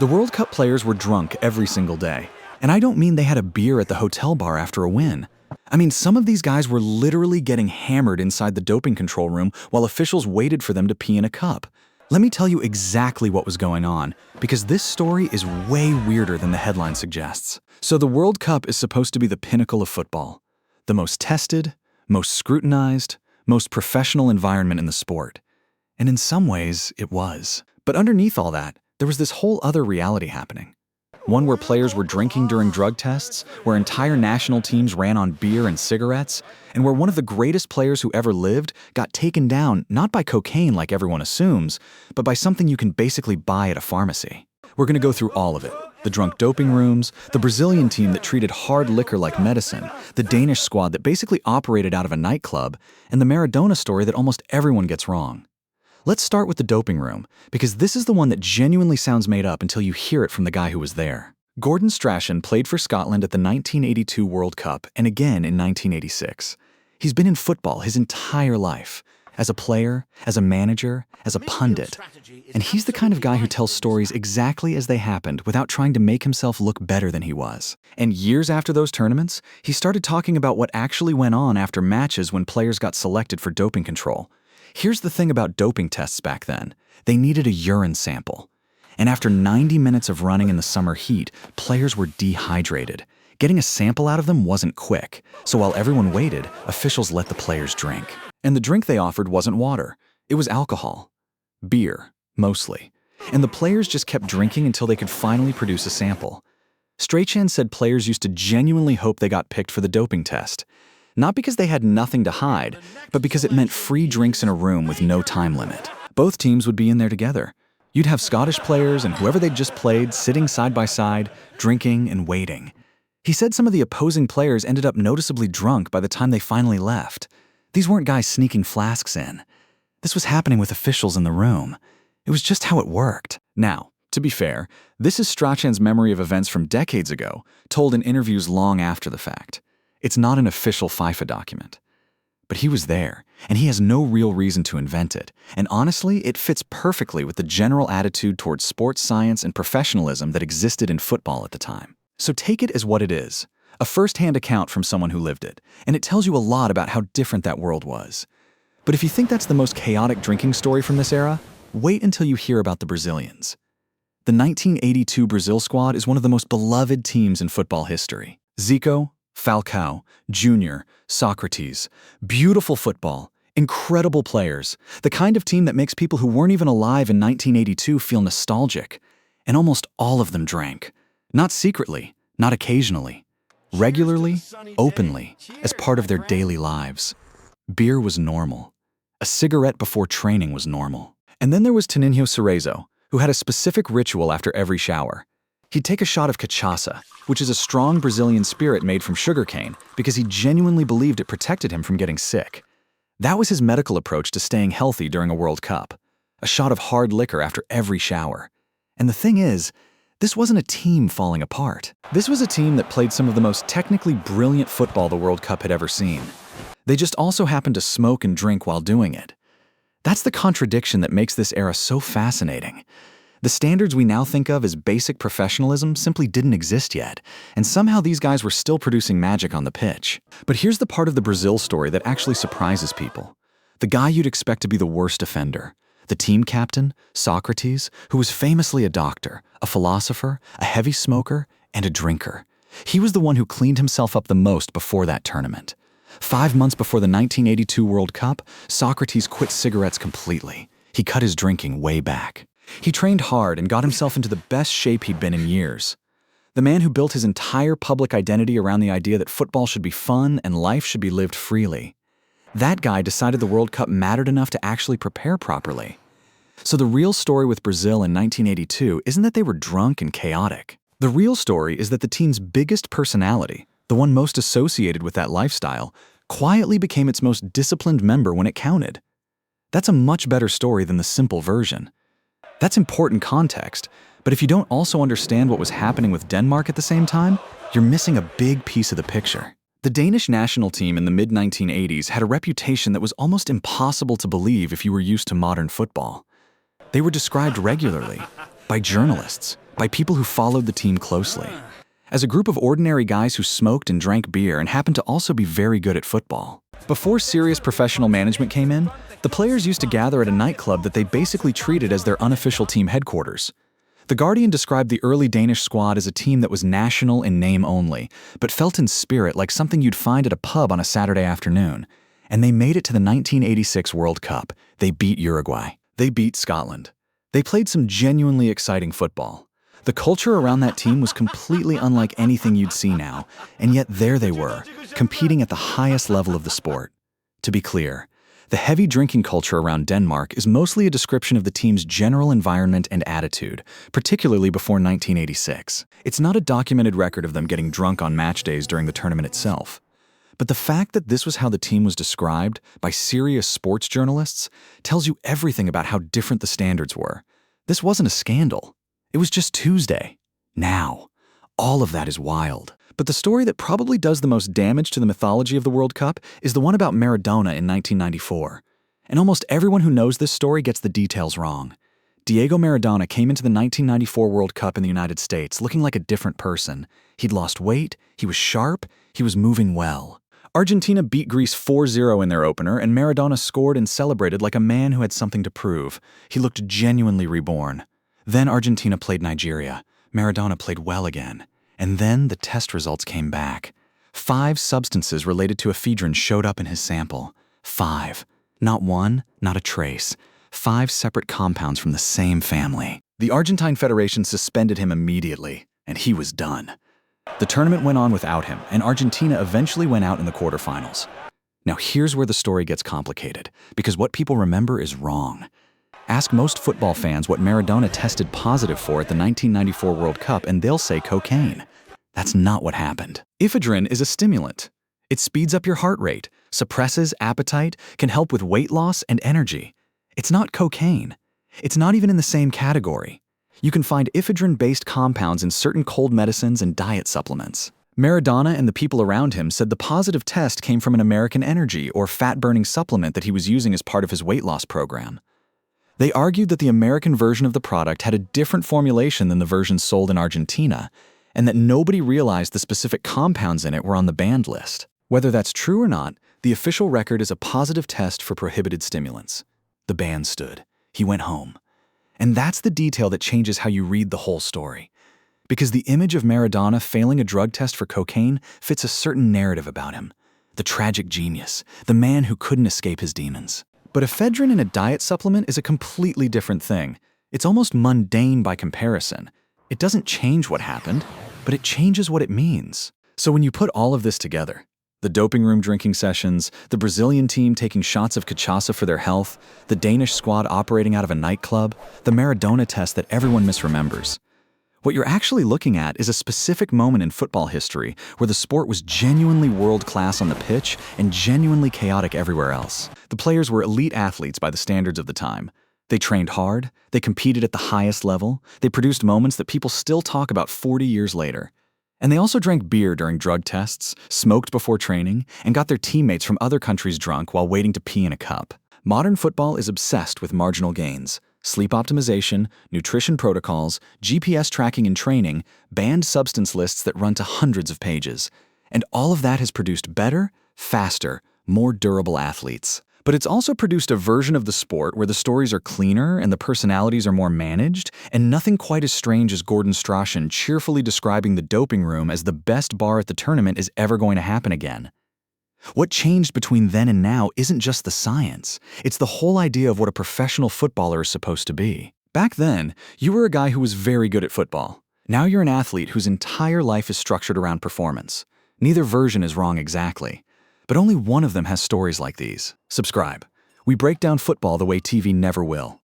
The World Cup players were drunk every single day. And I don't mean they had a beer at the hotel bar after a win. I mean, some of these guys were literally getting hammered inside the doping control room while officials waited for them to pee in a cup. Let me tell you exactly what was going on, because this story is way weirder than the headline suggests. So the World Cup is supposed to be the pinnacle of football. The most tested, most scrutinized, most professional environment in the sport. And in some ways, it was. But underneath all that, there was this whole other reality happening. One where players were drinking during drug tests, where entire national teams ran on beer and cigarettes, and where one of the greatest players who ever lived got taken down not by cocaine like everyone assumes, but by something you can basically buy at a pharmacy. We're going to go through all of it. The drunk doping rooms, the Brazilian team that treated hard liquor like medicine, the Danish squad that basically operated out of a nightclub, and the Maradona story that almost everyone gets wrong. Let's start with the doping room, because this is the one that genuinely sounds made up until you hear it from the guy who was there. Gordon Strachan played for Scotland at the 1982 World Cup and again in 1986. He's been in football his entire life, as a player, as a manager, as a pundit. And he's the kind of guy who tells stories exactly as they happened without trying to make himself look better than he was. And years after those tournaments, he started talking about what actually went on after matches when players got selected for doping control. Here's the thing about doping tests back then. They needed a urine sample. And after 90 minutes of running in the summer heat, players were dehydrated. Getting a sample out of them wasn't quick. So while everyone waited, officials let the players drink. And the drink they offered wasn't water. It was alcohol. Beer, mostly. And the players just kept drinking until they could finally produce a sample. Strachan said players used to genuinely hope they got picked for the doping test. Not because they had nothing to hide, but because it meant free drinks in a room with no time limit. Both teams would be in there together. You'd have Scottish players and whoever they'd just played sitting side by side, drinking and waiting. He said some of the opposing players ended up noticeably drunk by the time they finally left. These weren't guys sneaking flasks in. This was happening with officials in the room. It was just how it worked. Now, to be fair, this is Strachan's memory of events from decades ago, told in interviews long after the fact. It's not an official FIFA document. But he was there, and he has no real reason to invent it. And honestly, it fits perfectly with the general attitude towards sports science and professionalism that existed in football at the time. So take it as what it is, a first-hand account from someone who lived it, and it tells you a lot about how different that world was. But if you think that's the most chaotic drinking story from this era, wait until you hear about the Brazilians. The 1982 Brazil squad is one of the most beloved teams in football history. Zico, Falcão, Jr., Sócrates, beautiful football, incredible players, the kind of team that makes people who weren't even alive in 1982 feel nostalgic. And almost all of them drank. Not secretly, not occasionally. Regularly, openly, as part of their daily lives. Beer was normal. A cigarette before training was normal. And then there was Toninho Cerezo, who had a specific ritual after every shower. He'd take a shot of cachaça, which is a strong Brazilian spirit made from sugarcane, because he genuinely believed it protected him from getting sick. That was his medical approach to staying healthy during a World Cup. A shot of hard liquor after every shower. And the thing is, this wasn't a team falling apart. This was a team that played some of the most technically brilliant football the World Cup had ever seen. They just also happened to smoke and drink while doing it. That's the contradiction that makes this era so fascinating. The standards we now think of as basic professionalism simply didn't exist yet, and somehow these guys were still producing magic on the pitch. But here's the part of the Brazil story that actually surprises people. The guy you'd expect to be the worst offender. The team captain, Sócrates, who was famously a doctor, a philosopher, a heavy smoker, and a drinker. He was the one who cleaned himself up the most before that tournament. 5 months before the 1982 World Cup, Sócrates quit cigarettes completely. He cut his drinking way back. He trained hard and got himself into the best shape he'd been in years. The man who built his entire public identity around the idea that football should be fun and life should be lived freely. That guy decided the World Cup mattered enough to actually prepare properly. So the real story with Brazil in 1982 isn't that they were drunk and chaotic. The real story is that the team's biggest personality, the one most associated with that lifestyle, quietly became its most disciplined member when it counted. That's a much better story than the simple version. That's important context, but if you don't also understand what was happening with Denmark at the same time, you're missing a big piece of the picture. The Danish national team in the mid-1980s had a reputation that was almost impossible to believe if you were used to modern football. They were described regularly, by journalists, by people who followed the team closely. As a group of ordinary guys who smoked and drank beer and happened to also be very good at football. Before serious professional management came in, the players used to gather at a nightclub that they basically treated as their unofficial team headquarters. The Guardian described the early Danish squad as a team that was national in name only, but felt in spirit like something you'd find at a pub on a Saturday afternoon. And they made it to the 1986 World Cup. They beat Uruguay. They beat Scotland. They played some genuinely exciting football. The culture around that team was completely unlike anything you'd see now, and yet there they were, competing at the highest level of the sport. To be clear, the heavy drinking culture around Denmark is mostly a description of the team's general environment and attitude, particularly before 1986. It's not a documented record of them getting drunk on match days during the tournament itself. But the fact that this was how the team was described by serious sports journalists tells you everything about how different the standards were. This wasn't a scandal. It was just Tuesday. Now, all of that is wild. But the story that probably does the most damage to the mythology of the World Cup is the one about Maradona in 1994. And almost everyone who knows this story gets the details wrong. Diego Maradona came into the 1994 World Cup in the United States looking like a different person. He'd lost weight, he was sharp, he was moving well. Argentina beat Greece 4-0 in their opener, and Maradona scored and celebrated like a man who had something to prove. He looked genuinely reborn. Then Argentina played Nigeria. Maradona played well again. And then the test results came back. 5 substances related to ephedrine showed up in his sample. 5. Not one, not a trace. 5 separate compounds from the same family. The Argentine Federation suspended him immediately, and he was done. The tournament went on without him, and Argentina eventually went out in the quarterfinals. Now here's where the story gets complicated, because what people remember is wrong. Ask most football fans what Maradona tested positive for at the 1994 World Cup, and they'll say cocaine. That's not what happened. Ephedrine is a stimulant. It speeds up your heart rate, suppresses appetite, can help with weight loss and energy. It's not cocaine. It's not even in the same category. You can find ephedrine-based compounds in certain cold medicines and diet supplements. Maradona and the people around him said the positive test came from an American Energy or fat-burning supplement that he was using as part of his weight loss program. They argued that the American version of the product had a different formulation than the version sold in Argentina, and that nobody realized the specific compounds in it were on the banned list. Whether that's true or not, the official record is a positive test for prohibited stimulants. The ban stood. He went home. And that's the detail that changes how you read the whole story. Because the image of Maradona failing a drug test for cocaine fits a certain narrative about him. The tragic genius, the man who couldn't escape his demons. But ephedrine in a diet supplement is a completely different thing. It's almost mundane by comparison. It doesn't change what happened, but it changes what it means. So when you put all of this together, the doping room drinking sessions, the Brazilian team taking shots of cachaça for their health, the Danish squad operating out of a nightclub, the Maradona test that everyone misremembers. What you're actually looking at is a specific moment in football history where the sport was genuinely world-class on the pitch and genuinely chaotic everywhere else. The players were elite athletes by the standards of the time. They trained hard, they competed at the highest level, they produced moments that people still talk about 40 years later. And they also drank beer during drug tests, smoked before training, and got their teammates from other countries drunk while waiting to pee in a cup. Modern football is obsessed with marginal gains. Sleep optimization, nutrition protocols, GPS tracking and training, banned substance lists that run to hundreds of pages. And all of that has produced better, faster, more durable athletes. But it's also produced a version of the sport where the stories are cleaner and the personalities are more managed, and nothing quite as strange as Gordon Strachan cheerfully describing the doping room as the best bar at the tournament is ever going to happen again. What changed between then and now isn't just the science, it's the whole idea of what a professional footballer is supposed to be. Back then, you were a guy who was very good at football. Now you're an athlete whose entire life is structured around performance. Neither version is wrong exactly, but only one of them has stories like these. Subscribe. We break down football the way TV never will.